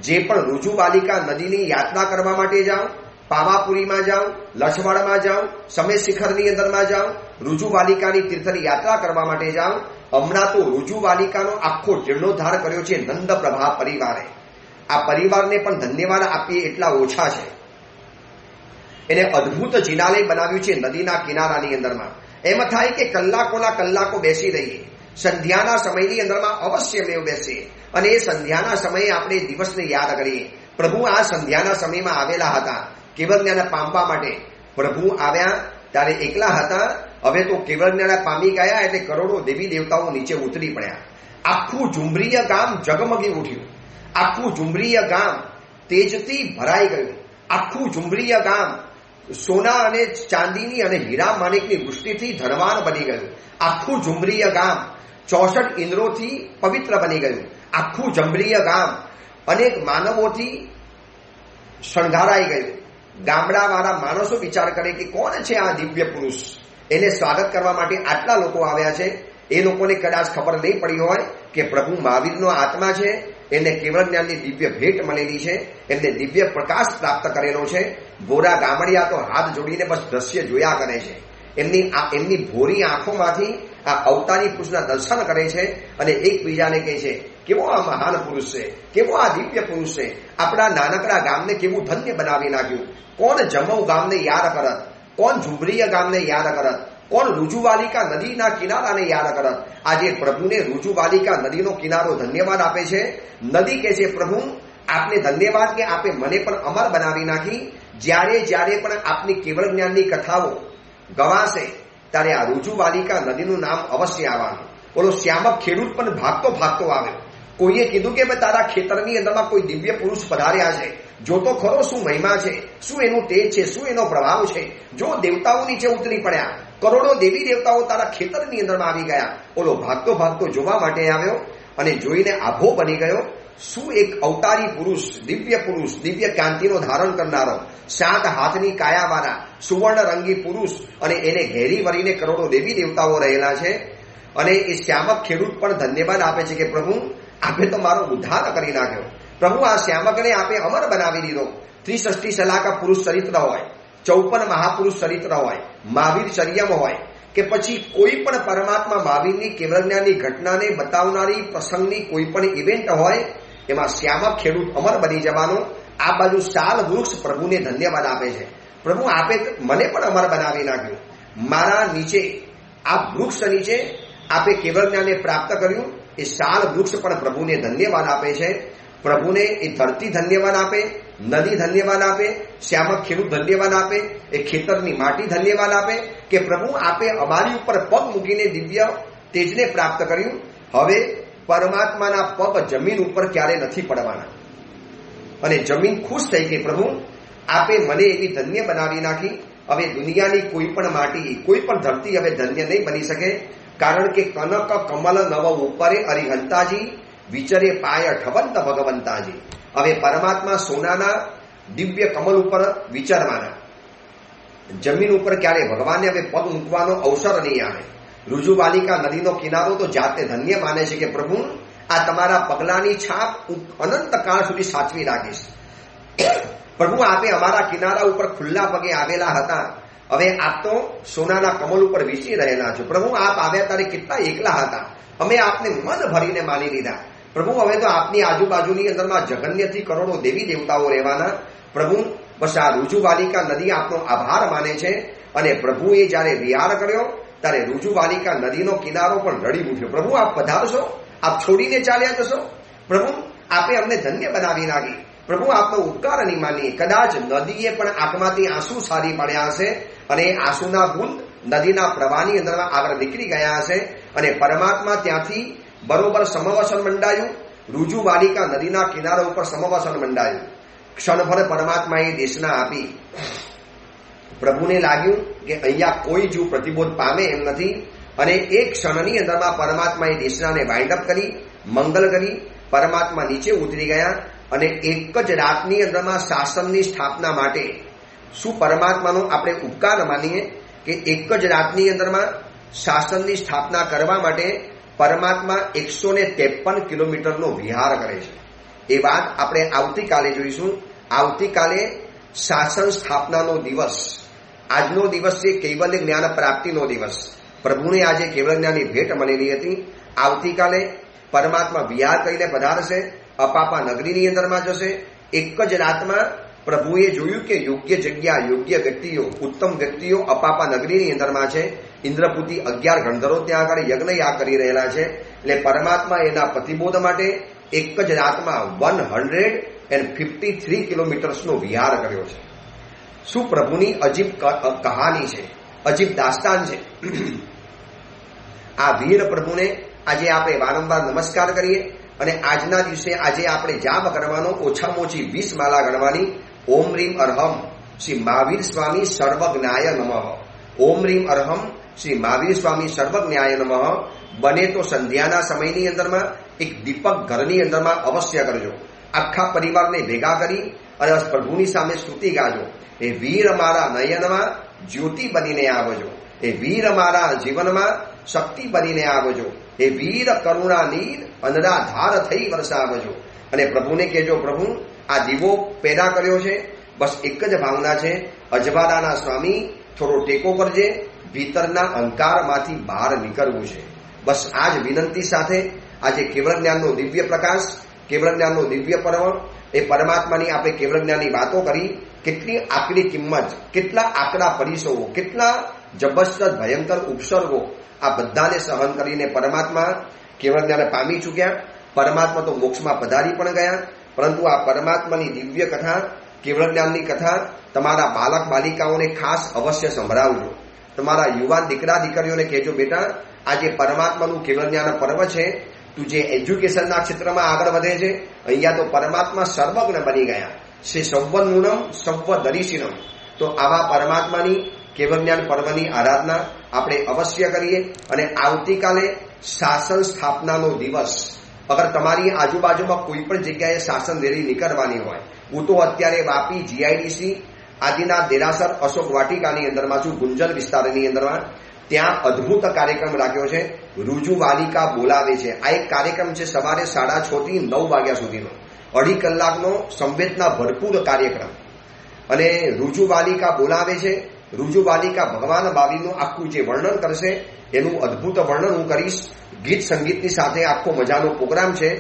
જે પણ રુજુવાલિકા નદીની યાત્રા કરવા માટે જાઓ, પાવાપુરીમાં જાઓ, લછવાડમાં જાઓ, સમેત શિખરની અંદરમાં જાઓ, રુજુવાલિકાની તીર્થની યાત્રા કરવા માટે જાઓ. હમણાં તો રુજુવાલિકાનો આખો જીર્ણોદ્ધાર કર્યો છે નંદ પ્રભા પરિવારે. આ પરિવારને પણ ધન્યવાદ આપીએ એટલા ઓછા છે. એને અદ્ભુત જિનાલય બનાવ્યું છે નદીના કિનારાની અંદરમાં. એમ થાય કે કલાકોના કલાકો બેસી રહીએ. સંધ્યાના સમયની અંદરમાં અવશ્ય મેવ બેસીએ અને એ સંધ્યાના સમયે આપણે દિવસને યાદ કરીએ. પ્રભુ આ સંધ્યાના સમયમાં આવેલા હતા કેવળ જ્ઞાન પામવા માટે. પ્રભુ આવ્યા ત્યારે એકલા હતા, હવે તો કેવળ જ્ઞાન પામી ગયા એટલે કરોડો દેવી દેવતાઓ નીચે ઉતરી પડ્યા. આખું ઝુંબરીય ગામ જગમગી ઉઠ્યું. આખું ઝુંબરીય ગામ તેજથી ભરાઈ ગયું. આખું ઝુંબરીય ગામ સોના અને ચાંદીની અને હીરા માણિકની વૃષ્ટિથી ધનવાન બની ગયું. આખું ઝુંબરીય ગામ 64 ઇન્દ્રોથી પવિત્ર બની ગયું. આખું ઝુંબરીય ગામ અનેક માનવોથી શણગારાઈ ગયું. ગામડાવાળા માણસો વિચાર કરે કે કોણ છે આ દિવ્ય પુરુષ, એને સ્વાગત કરવા માટે આટલા લોકો આવ્યા છે. એ લોકોને કદાચ ખબર નહીં પડી હોય કે પ્રભુ મહાવીરનો આત્મા છે, એને કેવળ જ્ઞાનની દિવ્ય ભેટ મળેલી છે, એમને દિવ્ય પ્રકાશ પ્રાપ્ત કરેલો છે. ભોરા ગામડિયા તો હાથ જોડીને બસ દ્રશ્ય જોયા કરે છે. એમની ભોરી આંખોમાંથી આ અવતારી પુરુષના દર્શન કરે છે અને એકબીજાને કહે છે કેવો આ મહાન પુરુષ છે, કેવો આ દિવ્ય પુરુષ છે. આપણા નાનકડા ગામને કેવું ધન્ય બનાવી નાખ્યું. કોણ જમવ ગામને યાદ કરત, કોણ ઝુંબરીય ગામને યાદ કરત, કોણ રુજુવાલિકા નદીના કિનારાને યાદ કરત. આજે પ્રભુને રુજુવાલિકા નદીનો કિનારો ધન્યવાદ આપે છે. નદી કહે છે પ્રભુ આપને ધન્યવાદ કે આપે મને પણ અમર બનાવી નાખી. જ્યારે જ્યારે પણ આપની કેવળ જ્ઞાનની કથાઓ ગવાશે ત્યારે આ રુજુવાલિકા નદીનું નામ અવશ્ય આવવાનું. બોલો શ્યામક ખેડૂત પણ ભાગતો ભાગતો આવ્યો. કોઈએ કીધું કે તારા ખેતરની અંદરમાં કોઈ દિવ્ય પુરુષ પધાર્યા છે, જો તો ખરો શું મહિમા છે, શું એનું તેજ છે, શું એનો પ્રભાવ છે. જો દેવતાઓ નીચે ઉતરી પડ્યા, કરોડો દેવી દેવતાઓ તારા ખેતરની અંદરમાં આવી ગયા. ઓલો ભાગતો ભાગતો જોવા માટે આવ્યો અને જોઈને આભો બની ગયો. શું એક અવતારી પુરુષ, દિવ્ય કાંતિનો ધારણ કરનારો, 7 હાથની કાયાવાળા સુવર્ણ રંગી પુરુષ, અને એને ઘેરી વળીને કરોડો દેવી દેવતાઓ રહેલા છે. અને એ શ્યામક ખેડૂત પણ ધન્યવાદ આપે છે કે પ્રભુ આપે તો મારો ઉદ્ધાર કરી નાખ્યો. પ્રભુ આ શ્યામકને આપે અમર બનાવી દીધો. 63 સલાકા પુરુષ ચરિત્ર હોય, 54 મહાપુરુષ ચરિત્ર હોય, મહાવીર ચર્યમ હોય કે પછી કોઈ પણ પરમાત્મા મહાવીરની કેવળ જ્ઞાનની ઘટનાને બતાવનારી પ્રસંગની કોઈ પણ ઇવેન્ટ હોય, એમાં શ્યામક ખેડૂત અમર બની જવાનો. આ બાજુ સાલ વૃક્ષ પ્રભુને ધન્યવાદ આપે છે. પ્રભુ આપે મને પણ અમર બનાવી નાખ્યું. મારા નીચે આ વૃક્ષ નીચે આપે કેવળ જ્ઞાનને પ્રાપ્ત કર્યું. એ સાલ વૃક્ષ પણ પ્રભુને ધન્યવાદ આપે છે. પ્રભુને એ ધરતી ધન્યવાદ આપે, નદી ધન્યવાદ આપે, શ્યામક ખેડૂત ધન્યવાદ આપે, એ ખેતરની માટી ધન્યવાદ આપે કે પ્રભુ આપે અમારી ઉપર પગ મૂકીને દિવ્ય તેજને પ્રાપ્ત કર્યું. હવે પરમાત્માના પગ જમીન ઉપર ક્યારે નથી પડવાના. અને જમીન ખુશ થઈ ગઈ, પ્રભુ આપે મને એવી ધન્ય બનાવી નાખી. હવે દુનિયાની કોઈ પણ માટી, કોઈ પણ ધરતી હવે ધન્ય નહીં બની શકે. કારણ કે કનક કમલ નવ ઉપરે અરિહંતાજી વિચરે પાય ઠવંત ભગવંતાજી. હવે પરમાત્મા સોનાના દિવ્ય કમલ ઉપર વિચારવાના. જમીન ઉપર ક્યારે ભગવાનને હવે પગ મૂકવાનો અવસર નહીં આવે. રુજુવાલિકા નદીનો કિનારો તો જાતે ધન્ય માને છે કે પ્રભુ આ તમારા પગલાની છાપ અનંત કાળ સુધી સાચવી રાખીશ. પ્રભુ આપે અમારા કિનારા ઉપર ખુલ્લા પગે આવેલા હતા, હવે આપ તો સોનાના કમલ ઉપર વિસી રહેલા છો. પ્રભુ આપ આવ્યા ત્યારે કેટલા એકલા હતા, અમે આપને મન ભરીને માની લીધા. પ્રભુ હવે તો આપની આજુબાજુની અંદરમાં જગન્યથી કરોડો દેવી દેવતાઓ રહેવાના. પ્રભુ બસ આ રુજુવાલિકા નદી આપનો આભાર માને છે. અને પ્રભુએ જ્યારે વિહાર કર્યો ત્યારે રુજુવાલિકા નદીનો કિનારો પણ રડી ઉઠ્યો. પ્રભુ આપ પધારશો, આપ છોડીને ચાલ્યા જશો. પ્રભુ આપે અમને ધન્ય બનાવી નાખી. પ્રભુ આપનો ઉપકાર નહીં માનીએ. કદાચ નદીએ પણ આંખમાંથી આંસુ સારી પડ્યા હશે અને આંસુના બુંદ નદીના પ્રવાહની અંદરમાં આગળ નીકળી ગયા હશે અને પરમાત્મા ત્યાંથી બરોબર સમવસન મંડાયું. રુજુવાલિકા નદીના કિનારા ઉપર સમવસન મંડાયું. ક્ષણભર પરમાત્માએ દેશના આપી. પ્રભુને લાગ્યું કે અહીંયા કોઈ જીવ પ્રતિબોધ પામે એમ નથી અને એક ક્ષણની અંદરમાં પરમાત્માએ દેશનાને વાઇન્ડ અપ કરી, મંગલ કરી. પરમાત્મા નીચે ઉતરી ગયા અને એક જ રાતની અંદરમાં શાસનની સ્થાપના માટે શું પરમાત્માનો આપણે ઉપકાર માનીએ કે એક જ રાતની અંદરમાં શાસનની સ્થાપના કરવા માટે પરમાત્મા 153 કિલોમીટરનો વિહાર કરે છે. એ વાત આપણે આવતીકાલે જોઈશું. આવતીકાલે શાસન સ્થાપનાનો દિવસ. આજનો દિવસ છે કૈવલ્ય જ્ઞાન પ્રાપ્તિનો દિવસ. પ્રભુને આજે કેવળ જ્ઞાનની ભેટ મળેલી હતી. આવતીકાલે પરમાત્મા વિહાર કરીને પધારશે, અપાપા નગરીની અંદરમાં જશે. એક જ રાતમાં પ્રભુએ જોયું કે યોગ્ય જગ્યા, યોગ્ય વ્યક્તિઓ, ઉત્તમ વ્યક્તિઓ અપાપા નગરીની અંદરમાં છે. ઇન્દ્રપુતિ 11 ગણધરો ત્યાં આગળ યજ્ઞ કરી રહેલા છે. એટલે પરમાત્મા એના પ્રતિબોધ માટે એક જ રાતમાં 153 કિલોમીટર્સનો વિહાર કર્યો છે. શું પ્રભુની અજીબ કહાની છે, અજીબ દાસ્તાન છે. આ વીર પ્રભુને આજે આપણે વારંવાર નમસ્કાર કરીએ અને આજના દિવસે આજે આપણે જાપ કરવાનો ઓછામાં ઓછી 20 માલા ગણવાની. ઓમ રીમ અરહમ શ્રી મહાવીર સ્વામી સર્વજ્ઞાય નમઃ. ઓમ રીમ અરહમ શ્રી મહાવીર સ્વામી સર્વજ્ઞાય નમઃ. બને તો સંધ્યાના સમયની અંદરમાં એક દીપક ઘરની અંદરમાં અવશ્ય કરજો. આખા પરિવારને ભેગા કરી અને પ્રભુની સામે સ્તુતિ ગાજો. એ વીર મારા નયનમાં જ્યોતિ બનીને આવજો. એ વીર મારા જીવનમાં શક્તિ બનીને આવજો. એ વીર કરુણા નીર અનરાધાર થઈ વરસાવજો. અને પ્રભુને કહેજો, પ્રભુ આ દીવો પેદા કર્યો છે, બસ એક જ ભાવના છે, અજવાળાના સ્વામી થોડો ટેકો કરજે, ભીતરના અંકારમાંથી બહાર નીકળવું છે. બસ આ જ વિનંતી સાથે આજે કેવળ જ્ઞાનનો દિવ્ય પ્રકાશ, કેવળ જ્ઞાનનો દિવ્ય પર્વ, એ પરમાત્માની આપણે કેવળ જ્ઞાનની વાતો કરી. કેટલી આકરી કિંમત, કેટલા આકરા પરિસરો, કેટલા જબરજસ્ત ભયંકર ઉપસર્ગો આ બધાને સહન કરીને પરમાત્મા કેવળ જ્ઞાન પામી ચૂક્યા. પરમાત્મા તો મોક્ષમાં પધારી પણ ગયા. પરંતુ આ પરમાત્માની દિવ્ય કથા, કેવળ જ્ઞાનની કથા તમારા બાલક બાલિકાઓને ખાસ અવશ્ય સંભળાવજો. તમારા યુવાન દીકરા દીકરીઓને કહેજો, બેટા આજે પરમાત્માનું કેવળ જ્ઞાન પર્વ છે. તું જે એજ્યુકેશનના ક્ષેત્રમાં આગળ વધે છે, અહીંયા તો પરમાત્મા સર્વજ્ઞ બની ગયા. શ્રી સૌવનૂનમ સૌવદરીશિનમ. તો આવા પરમાત્માની કેવળ જ્ઞાન પર્વની આરાધના આપણે અવશ્ય કરીએ. અને આવતીકાલે શાસન સ્થાપનાનો દિવસ. અગર તમારી આજુબાજુમાં કોઈ પણ જગ્યાએ શાસન રેલી નીકળવાની હોય, હું તો અત્યારે વાપી જીઆઈડીસી આદિના દેરાસર અશોક વાટિકાની અંદરમાં છું, ગુંજર વિસ્તારની અંદરમાં. ત્યાં અદ્ભુત કાર્યક્રમ રાખ્યો છે. રુજુ વાલિકા બોલાવે છે. આ એક કાર્યક્રમ છે સવારે 6:30 થી 9 વાગ્યા સુધીનો, 2.5 કલાકનો સંવેદના ભરપૂર કાર્યક્રમ. અને રુજુ વાલિકા બોલાવે છે. રુજુ વાલિકા ભગવાન બાવીનું આખું જે વર્ણન કરશે એનું અદ્ભુત વર્ણન હું કરીશ. ગીત સંગીતની સાથે આખો મજાનો પ્રોગ્રામ છે.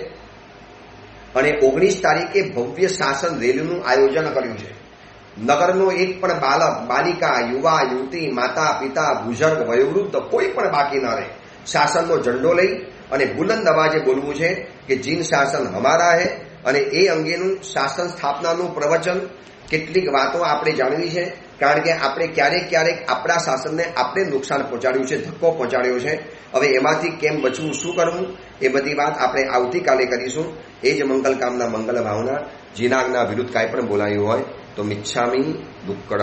અને 19 તારીખે ભવ્ય શાસન રેલીનું આયોજન કર્યું છે. નગરનો એક પણ બાલક, બાલિકા, યુવા, યુવતી, માતા, પિતા, બુઝુર્ગ, વયોવૃદ્ધ કોઈ પણ બાકી ન રહે. શાસનનો ઝંડો લઈ અને બુલંદ અવાજે બોલવું છે કે જીન શાસન હમારા હે. અને એ અંગેનું શાસન સ્થાપનાનું પ્રવચન, કેટલીક વાતો આપણે જાણવી છે. કારણ કે આપણે ક્યારેક ક્યારેક આપણા શાસનને આપણે નુકસાન પહોંચાડ્યું છે, ધક્કો પહોંચાડ્યો છે. હવે એમાંથી કેમ બચવું, શું કરવું, એ બધી વાત આપણે આવતીકાલે કરીશું. એ જ મંગલ કામના મંગલ ભાવના. જીનાગના વિરુદ્ધ કાંઈ પણ બોલાયું હોય તો મિચ્છામી દુક્કડમ.